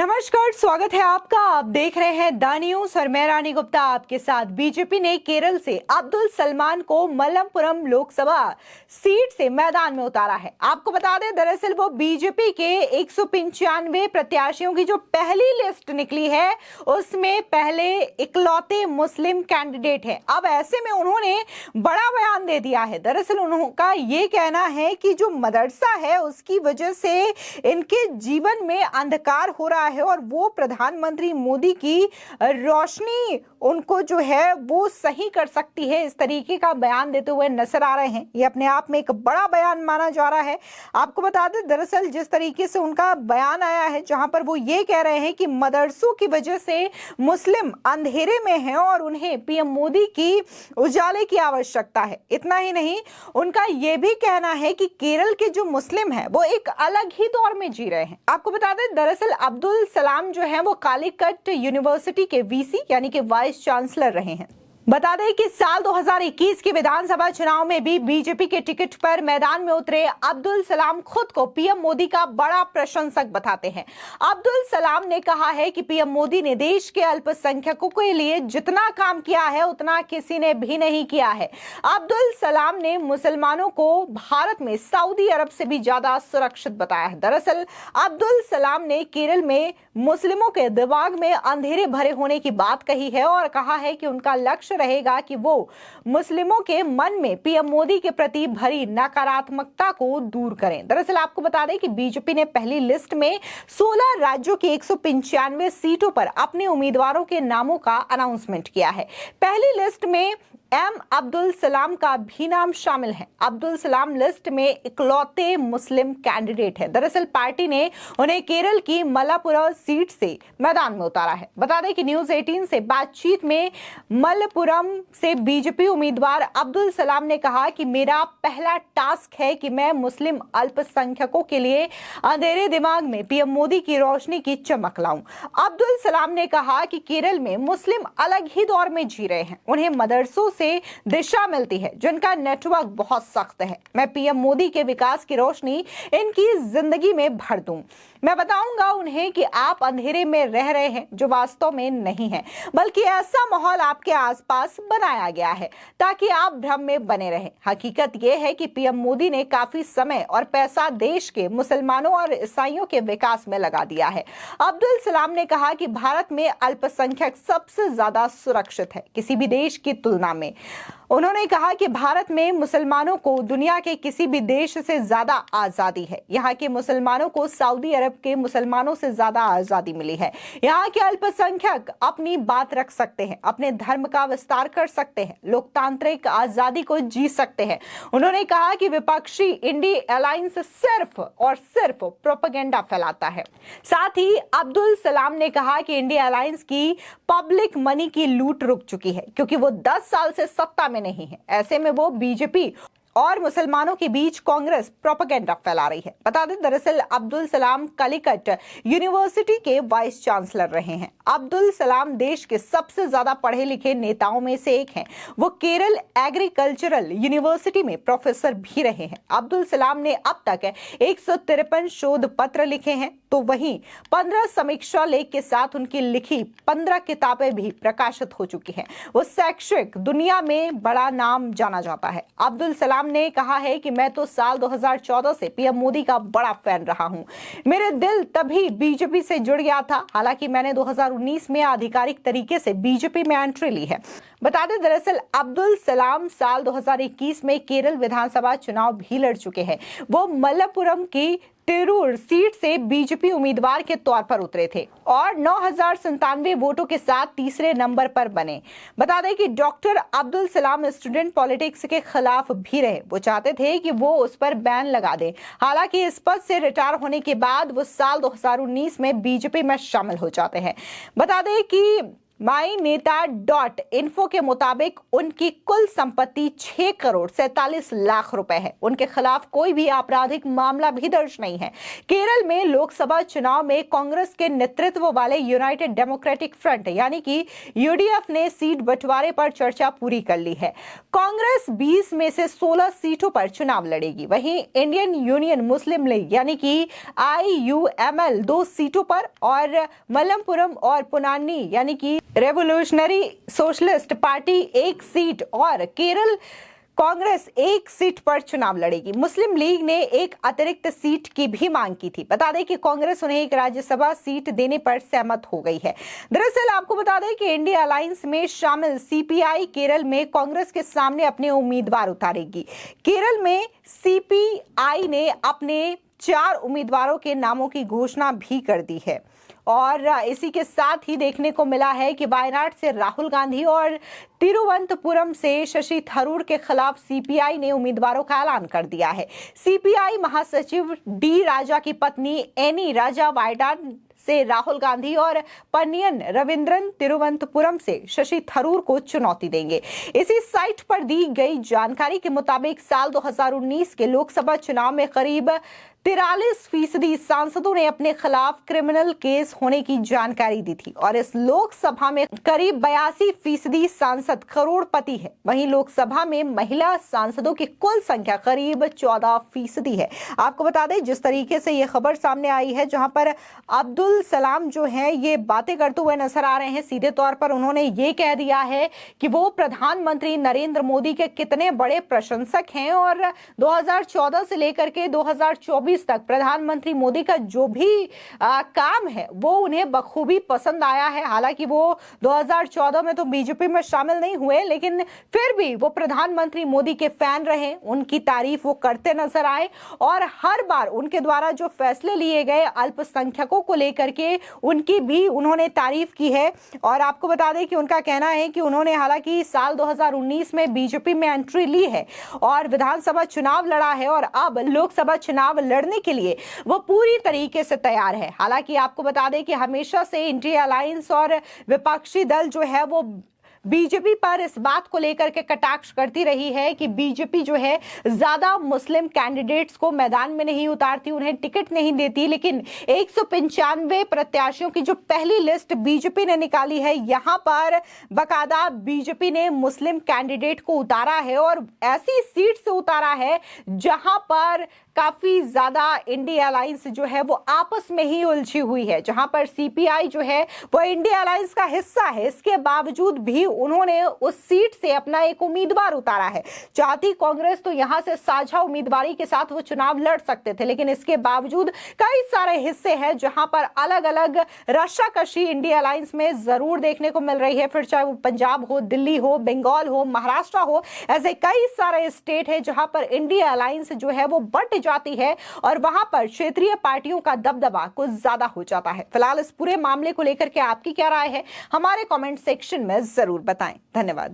नमस्कार, स्वागत है आपका। आप देख रहे हैं द न्यूज और मैं रानी गुप्ता आपके साथ। बीजेपी ने केरल से अब्दुल सलमान को मलप्पुरम लोकसभा सीट से मैदान में उतारा है। आपको बता दें, दरअसल वो बीजेपी के 195 प्रत्याशियों की जो पहली लिस्ट निकली है उसमें पहले इकलौते मुस्लिम कैंडिडेट है। अब ऐसे में उन्होंने बड़ा बयान दे दिया है। दरअसल उनका ये कहना है कि जो मदरसा है उसकी वजह से इनके जीवन में अंधकार हो रहा है और वो प्रधानमंत्री मोदी की रोशनी उनको जो है वो सही कर सकती है। इस तरीके का बयान देते हुए नजर आ रहे हैं। ये अपने आप में एक बड़ा बयान माना जा रहा है। आपको बता दें, दरअसल जिस तरीके से उनका बयान आया है, जहां पर वो ये कह रहे हैं कि मदरसों की वजह से मुस्लिम अंधेरे में हैं और उन्हें पीएम मोदी की उजाले की आवश्यकता है। इतना ही नहीं, उनका ये भी कहना है कि केरल के जो मुस्लिम हैं वो एक अलग ही दौर में जी रहे हैं। आपको बता दें, दरअसल अब्दुल सलाम जो है वो कालीकट यूनिवर्सिटी के वीसी यानी कि वाइस चांसलर रहे हैं। बता दें कि साल 2021 के विधानसभा चुनाव में भी बीजेपी के टिकट पर मैदान में उतरे अब्दुल सलाम खुद को पीएम मोदी का बड़ा प्रशंसक बताते हैं। अब्दुल सलाम ने कहा है कि पीएम मोदी ने देश के अल्पसंख्यकों के लिए जितना काम किया है उतना किसी ने भी नहीं किया है। अब्दुल सलाम ने मुसलमानों को भारत में सऊदी अरब से भी ज्यादा सुरक्षित बताया है। दरअसल अब्दुल सलाम ने केरल में मुस्लिमों के दिमाग में अंधेरे भरे होने की बात कही है और कहा है कि उनका लक्ष्य रहेगा कि वो मुस्लिमों के मन में पीएम मोदी के प्रति भरी नकारात्मकता को दूर करें। दरअसल आपको बता दें कि बीजेपी ने पहली लिस्ट में 16 राज्यों की 195 सीटों पर अपने उम्मीदवारों के नामों का अनाउंसमेंट किया है। पहली लिस्ट में अब्दुल सलाम का भी नाम शामिल है। अब्दुल सलाम लिस्ट में इकलौते मुस्लिम कैंडिडेट है। दरअसल पार्टी ने उन्हें केरल की मलप्पुरम सीट से मैदान में उतारा है। बता दें कि न्यूज 18 से बातचीत में मलप्पुरम से बीजेपी उम्मीदवार अब्दुल सलाम ने कहा कि मेरा पहला टास्क है कि मैं मुस्लिम अल्पसंख्यकों के लिए अंधेरे दिमाग में पीएम मोदी की रोशनी की चमक लाऊं। अब्दुल सलाम ने कहा कि केरल में मुस्लिम अलग ही दौर में जी रहे हैं। उन्हें मदरसों से दिशा मिलती है जिनका नेटवर्क बहुत सख्त है। मैं पीएम मोदी के विकास की रोशनी इनकी जिंदगी में भर दूं। मैं बताऊंगा उन्हें कि आप अंधेरे में रह रहे हैं जो वास्तव में नहीं है, बल्कि ऐसा माहौल आपके आसपास बनाया गया है ताकि आप भ्रम में बने रहें। हकीकत यह है कि पीएम मोदी ने काफी समय और पैसा देश के मुसलमानों और ईसाइयों के विकास में लगा दिया है। अब्दुल सलाम ने कहा कि भारत में अल्पसंख्यक सबसे ज्यादा सुरक्षित है किसी भी देश की तुलना में। उन्होंने कहा कि भारत में मुसलमानों को दुनिया के किसी भी देश से ज्यादा आजादी है। यहाँ के मुसलमानों को सऊदी अरब के मुसलमानों से ज्यादा आजादी मिली है। यहाँ के अल्पसंख्यक अपनी बात रख सकते हैं, अपने धर्म का विस्तार कर सकते हैं, लोकतांत्रिक आजादी को जी सकते हैं। उन्होंने कहा कि विपक्षी इंडिया अलायंस सिर्फ और सिर्फ प्रोपेगेंडा फैलाता है। साथ ही अब्दुल सलाम ने कहा कि इंडिया अलायंस की पब्लिक मनी की लूट रुक चुकी है क्योंकि वो 10 साल से सत्ता में नहीं है। ऐसे में वो बीजेपी और मुसलमानों के बीच कांग्रेस प्रोपेगेंडा फैला रही है। बता दें, दरअसल अब्दुल सलाम कालीकट यूनिवर्सिटी के वाइस चांसलर रहे हैं। अब्दुल सलाम देश के सबसे ज्यादा पढ़े लिखे नेताओं में से एक हैं। वो केरल एग्रीकल्चरल यूनिवर्सिटी में प्रोफेसर भी रहे हैं। अब्दुल सलाम ने अब तक 153 शोध पत्र लिखे हैं, तो वहीं 15 समीक्षा लेख के साथ उनकी लिखी 15 किताबें भी प्रकाशित हो चुकी हैं। वो शैक्षिक दुनिया में बड़ा नाम जाना जाता है। अब्दुल सलाम ने कहा है कि मैं तो साल 2014 से पीएम मोदी का बड़ा फैन रहा हूं। मेरे दिल तभी बीजेपी से जुड़ गया था। हालांकि मैंने 2019 में आधिकारिक तरीके से बीजेपी में एंट्री ली है। बता दें, दरअसल अब्दुल सलाम साल 2021 में केरल विधानसभा चुनाव भी लड़ चुके हैं। वो मलप्पुरम की तिरूर सीट से बीजेपी उम्मीदवार के तौर पर उतरे थे और 9,097 वोटों के साथ तीसरे नंबर पर बने। बता दें कि doctor Abdul Salam student politics के खिलाफ भी रहे। वो चाहते थे कि वो उस पर बैन लगा दें। हालांकि इस पद से रिटायर होने के बाद वो साल 2019 में बीजेपी में शामिल हो जाते हैं। बता दें कि MyNeta.info के मुताबिक उनकी कुल संपत्ति 6 करोड़ 47 लाख रुपए है। उनके खिलाफ कोई भी आपराधिक मामला भी दर्ज नहीं है। केरल में लोकसभा चुनाव में कांग्रेस के नेतृत्व वाले यूनाइटेड डेमोक्रेटिक फ्रंट यानी कि यूडीएफ ने सीट बंटवारे पर चर्चा पूरी कर ली है। कांग्रेस 20 में से 16 सीटों पर चुनाव लड़ेगी। वहीं इंडियन यूनियन मुस्लिम लीग यानी कि IUML 2 सीटों पर और मलप्पुरम और पुनानी यानी कि रेवोल्यूशनरी सोशलिस्ट पार्टी 1 सीट और केरल कांग्रेस 1 सीट पर चुनाव लड़ेगी। मुस्लिम लीग ने एक अतिरिक्त सीट की भी मांग की थी। बता दें कि कांग्रेस उन्हें एक राज्यसभा सीट देने पर सहमत हो गई है। दरअसल आपको बता दें कि इंडिया अलायंस में शामिल CPI केरल में कांग्रेस के सामने अपने उम्मीदवार उतारेगी। केरल में CPI ने अपने 4 उम्मीदवारों के नामों की घोषणा भी कर दी है और इसी के साथ ही देखने को मिला है कि वायनाड से राहुल गांधी और तिरुवनंतपुरम से शशि थरूर के खिलाफ CPI ने उम्मीदवारों का ऐलान कर दिया है। CPI महासचिव D राजा की पत्नी एनी राजा वायनाड से राहुल गांधी और पन्नियन रविंद्रन तिरुवनंतपुरम से शशि थरूर को चुनौती देंगे। इसी साइट पर दी गई जानकारी के मुताबिक साल 2019 के लोकसभा चुनाव में करीब 43% सांसदों ने अपने खिलाफ क्रिमिनल केस होने की जानकारी दी थी और इस लोकसभा में करीब 82% सांसद करोड़पति है। वहीं लोकसभा में महिला सांसदों की कुल संख्या करीब 14% है। आपको बता दें जिस तरीके से ये खबर सामने आई है, जहां पर अब्दुल सलाम जो है ये बातें करते हुए नजर आ रहे हैं। सीधे तौर पर उन्होंने ये कह दिया है कि वो प्रधानमंत्री नरेंद्र मोदी के कितने बड़े प्रशंसक हैं और 2014 से लेकर के 2024 तक प्रधानमंत्री मोदी का जो भी काम है वो उन्हें बखूबी पसंद आया है। हालांकि वो 2014 में तो बीजेपी में शामिल नहीं हुए, लेकिन फिर भी वो प्रधानमंत्री मोदी के फैन रहे, उनकी तारीफ वो करते नजर आए और हर बार उनके द्वारा जो फैसले लिए गए अल्पसंख्यकों को लेकर के उनकी भी उन्होंने तारीफ की है। और आपको बता दें कि उनका कहना है कि उन्होंने हालांकि साल 2019 में बीजेपी में एंट्री ली है और विधानसभा चुनाव लड़ा है और अब लोकसभा चुनाव लड़ने के लिए वो पूरी तरीके से तैयार है। हालांकि आपको बता दें कि हमेशा से इंडिया अलायंस और विपक्षी दल जो है वो बीजेपी पर इस बात को लेकर के कटाक्ष करती रही है कि बीजेपी जो है ज्यादा मुस्लिम कैंडिडेट्स को मैदान में नहीं उतारती, उन्हें टिकट नहीं देती। लेकिन 195 प्रत्याशियों की जो पहली लिस्ट बीजेपी ने निकाली है, यहां पर बकायदा बीजेपी ने मुस्लिम कैंडिडेट को उतारा है और ऐसी सीट से उतारा है जहां पर काफी ज्यादा इंडिया अलायंस जो है वो आपस में ही उलझी हुई है। जहां पर CPI जो है वो इंडिया अलायंस का हिस्सा है, इसके बावजूद भी उन्होंने उस सीट से अपना एक उम्मीदवार उतारा है। चाहती कांग्रेस तो यहां से साझा उम्मीदवारी के साथ वो चुनाव लड़ सकते थे, लेकिन इसके बावजूद कई सारे हिस्से हैं जहां पर अलग अलग रस्साकशी इंडिया अलायंस में जरूर देखने को मिल रही है। फिर चाहे वो पंजाब हो, दिल्ली हो, बंगाल हो, महाराष्ट्र हो, ऐसे कई सारे स्टेट है जहां पर इंडिया अलायंस जो है वो बट जाती है और वहां पर क्षेत्रीय पार्टियों का दबदबा कुछ ज्यादा हो जाता है। फिलहाल इस पूरे मामले को लेकर के आपकी क्या राय है, हमारे कमेंट सेक्शन में जरूर बताएं। धन्यवाद।